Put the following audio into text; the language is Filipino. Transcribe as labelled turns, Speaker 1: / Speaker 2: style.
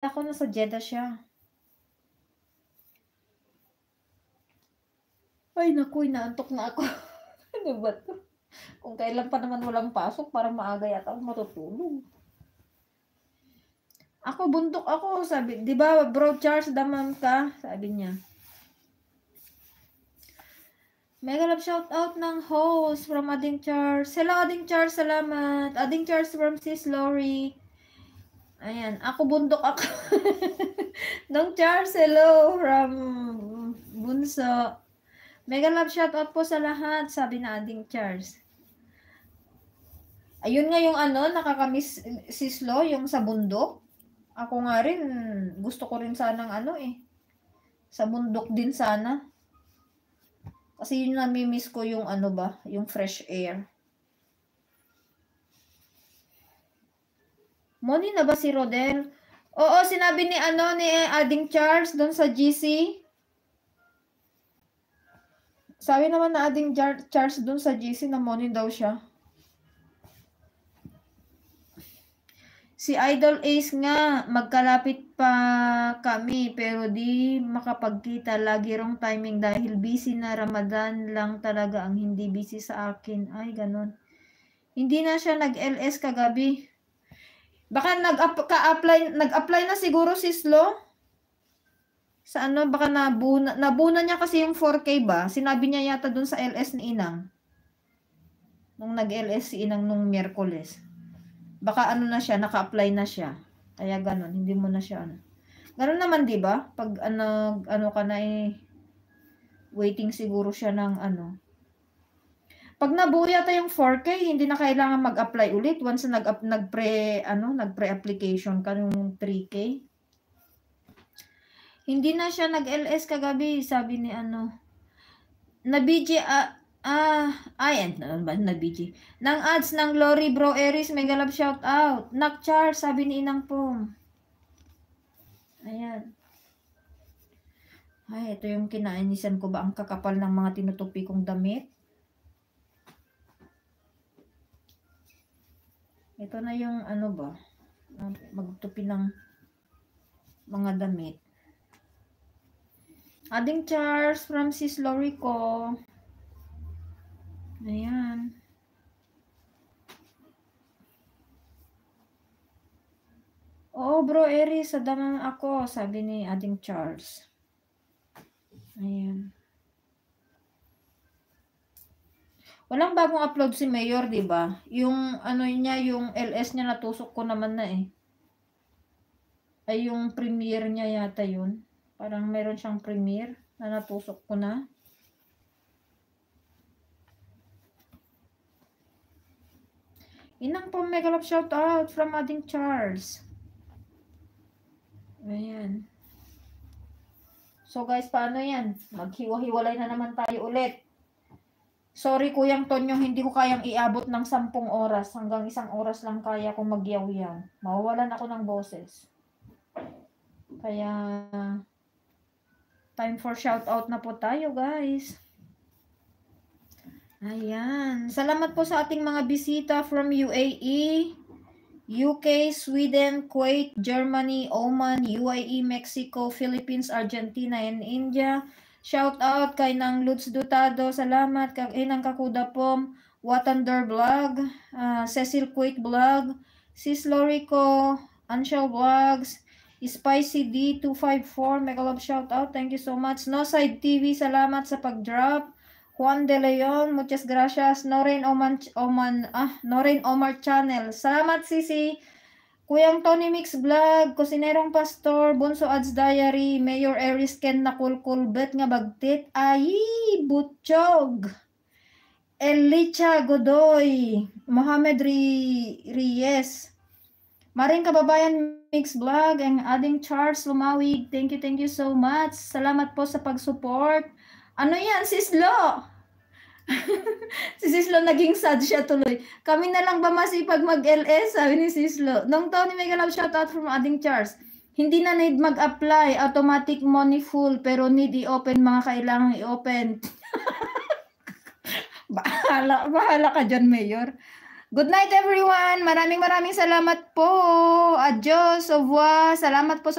Speaker 1: Ako nasa Jeddah siya. Ay naku, inaantok na ako. Ano ba 'to? Kung kailan pa naman walang pasok parang maaga yata ako matutulog. Ako bundok ako sabi, 'di ba Bro Charles damam ka? Sabi niya. Mega love shout out ng host from Ading Charles. Hello Ading Charles, salamat. Ading Charles from Sis Lori. Ayan, ako bundok ako. Dong Charles, hello from Bunso. Mega love shout out po sa lahat, sabi na Ading Charles. Ayun nga yung ano, nakakamiss Sislo, yung sa bundok. Ako nga rin, gusto ko rin sanang ano sa bundok din sana. Kasi yun nami-miss ko yung ano ba, yung fresh air. Moni na ba si Rodel? Oo, sinabi ni ano ni Ading Charles doon sa GC. Sabi naman na Ading Charles doon sa GC na moni daw siya. Si Idol Ace nga, magkalapit pa kami pero di makapagkita. Lagi rong timing dahil busy na Ramadan lang talaga ang hindi busy sa akin. Ay, ganun. Hindi na siya nag-LS kagabi. Baka nag-apply na siguro si Slo. Sa ano, baka nabuna niya kasi yung 4K ba? Sinabi niya yata dun sa LS ni Inang. Nung nag-LS si Inang nung Miyerkules. Baka ano na siya, naka-apply na siya. Kaya ganun, hindi mo na siya ano. Ganun naman 'di ba? Pag ano ka na waiting siguro siya ng ano. Pag nabuo yata yung 4K, hindi na kailangan mag-apply ulit once na nag-pre-application ka yung 3K. Hindi na siya nag-LS kagabi, sabi ni ano. Na-BG ayan, na-BG. Nang ads ng Lori Bro Eris, mega love shout out. Nak Char, sabi ni Inang Pom. Ayan. Ay, ito yung kinainisan ko ba ang kakapal ng mga tinutupi kong damit. Ito na yung ano ba, magtupi ng mga damit. Ading Charles from Sis Lori ko. Ayan. Oo, Bro Eris, sadaman ako, sabi ni Ading Charles. Ayan. Walang bagong upload si Mayor, 'di ba? Yung ano niya, yung LS niya natusok ko naman na Ay yung premiere niya yata 'yun. Parang meron siyang premiere na natusok ko na. Inang po mega love shout out from Ading Charles. Ayan. So guys, paano yan? Maghiwa-hiwalay na naman tayo ulit. Sorry Kuyang Tonyo, hindi ko kayang iabot ng 10 oras. Hanggang 1 oras lang kaya kong magyaw-yaw. Mawawalan ako ng boses. Kaya, time for shout out na po tayo guys. Ayan. Salamat po sa ating mga bisita from UAE, UK, Sweden, Kuwait, Germany, Oman, UAE, Mexico, Philippines, Argentina, and India. Shout out kay Nang Lutz Dutado. Salamat kay Nang Kakuda Pom, Watander Vlog, Cecil Kuwait Vlog, Sis Lorico, Anshel Vlogs, Spicy D254, mega love shout out. Thank you so much. No Side TV, salamat sa pag-drop. Juan De Leon, muchas gracias. Norain Omar Channel. Salamat Sisi. Kuyang Tony Mix Vlog, Kusinerong Pastor, Bunso Ads Diary, Mayor Eris Ken Nakulkul, Bet nga bagtit, Ayi, Butchog, Elicha Godoy, Mohamed Reyes, Maring Kababayan Mix Vlog, ang Ading Charles Lumawig, thank you so much. Salamat po sa pag-support. Ano yan, Sislo? Si Sislo naging sad siya tuloy. Kami na lang ba masipag mag-LS? Sabi ni Sislo. Nung Tony mega love shout out from Ading Charles. Hindi na need mag-apply. Automatic money full. Pero need i-open mga kailangang i-open. Bahala ka dyan, Mayor. Good night everyone. Maraming salamat po. Adios, au revoir. Salamat po sa